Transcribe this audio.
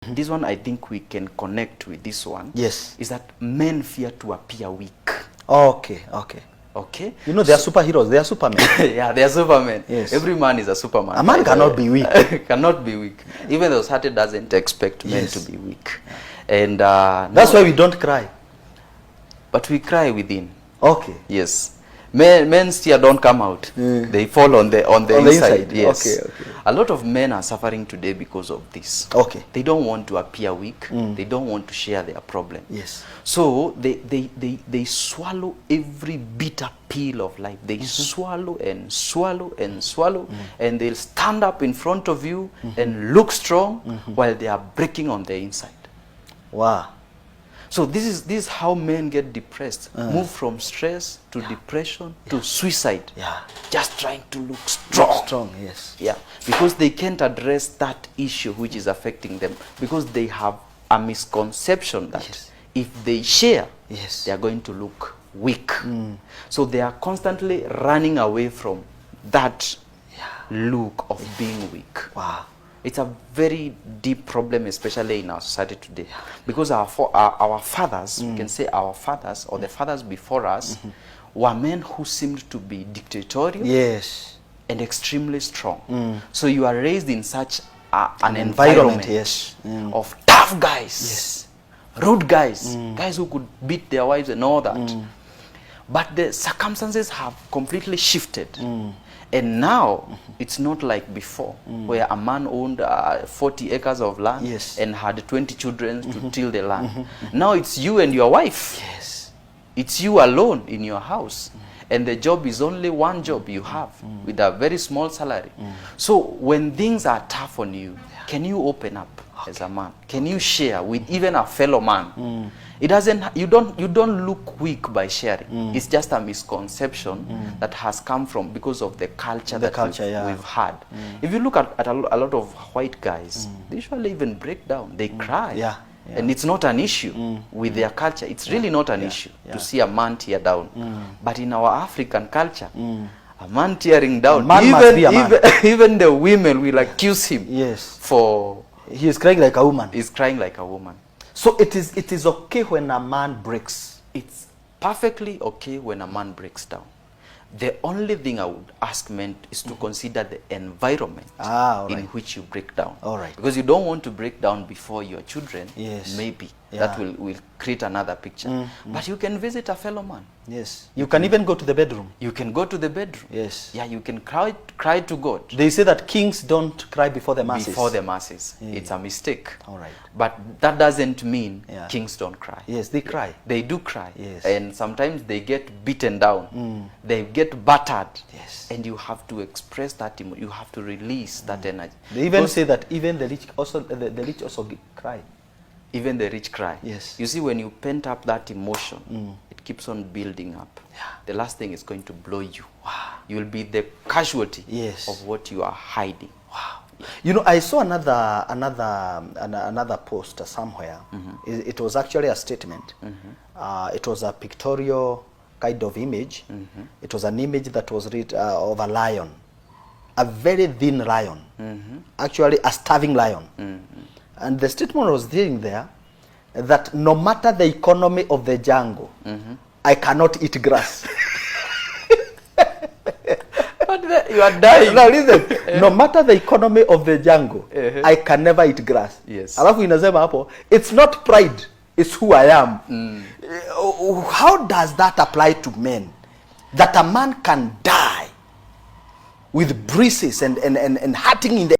This one, I think we can connect with this one. Yes. Is that men fear to appear weak. Okay. Okay. You know, they are superheroes. They are supermen. Yeah, they are supermen. Yes. Every man is a superman. A man cannot be weak. Cannot be weak. Even though Satan doesn't expect men to be weak. And that's why we don't cry. But we cry within. Okay. Yes. Men still don't come out. They fall on the inside. Yes. Okay. A lot of men are suffering today because of this. Okay. They don't want to appear weak. They don't want to share their problem. Yes. So they swallow every bitter pill of life. They swallow and swallow and swallow, and they'll stand up in front of you and look strong while they are breaking on the inside. Wow. So this is how men get depressed. Move from stress to depression to suicide. Yeah. Just trying to look strong. Strong, yes. Yeah. Because they can't address that issue which is affecting them. Because they have a misconception that if they share, they are going to look weak. So they are constantly running away from that look of being weak. Wow. It's a very deep problem, especially in our society today, because our fathers, we can say our fathers or the fathers before us, were men who seemed to be dictatorial, and extremely strong. So you are raised in such an environment of tough guys, rude guys, guys who could beat their wives and all that. But the circumstances have completely shifted. And now, it's not like before, where a man owned 40 acres of land and had 20 children to till the land. Now it's you and your wife. It's you alone in your house. And the job is only one job you have with a very small salary. So when things are tough on you, can you open up as a man? Can you share with even a fellow man? It doesn't. You don't look weak by sharing. It's just a misconception that has come from because of the culture we've had. If you look at a lot of white guys, they usually even break down. They cry. And it's not an issue with their culture. It's really not an issue to see a man tear down. But in our African culture, a man tearing down, even the women will accuse him for... He is crying like a woman. He's crying like a woman. So it is okay when a man breaks. It's perfectly okay when a man breaks down. The only thing I would ask men is to consider the environment in which you break down. Because you don't want to break down before your children, maybe. That will create another picture. But you can visit a fellow man. You can even go to the bedroom. You can go to the bedroom. Yeah, you can cry to God. They say that kings don't cry before the masses. Before the masses. It's a mistake. But that doesn't mean kings don't cry. They cry. They do cry. And sometimes they get beaten down. They get battered. And you have to express that emotion. You have to release that energy. They even say that even the rich also cry. Even the rich cry. You see, when you pent up that emotion, it keeps on building up. The last thing is going to blow you. You will be the casualty of what you are hiding. You know, I saw another post somewhere. It was actually a statement. It was a pictorial kind of image. It was an image that was read of a lion, a very thin lion, actually a starving lion. And the statement was saying there that no matter the economy of the jungle, I cannot eat grass. But you are dying. Now listen, no matter the economy of the jungle, I can never eat grass. Alafu inasema hapo, it's not pride, it's who I am. How does that apply to men? That a man can die with bruises and hurting in the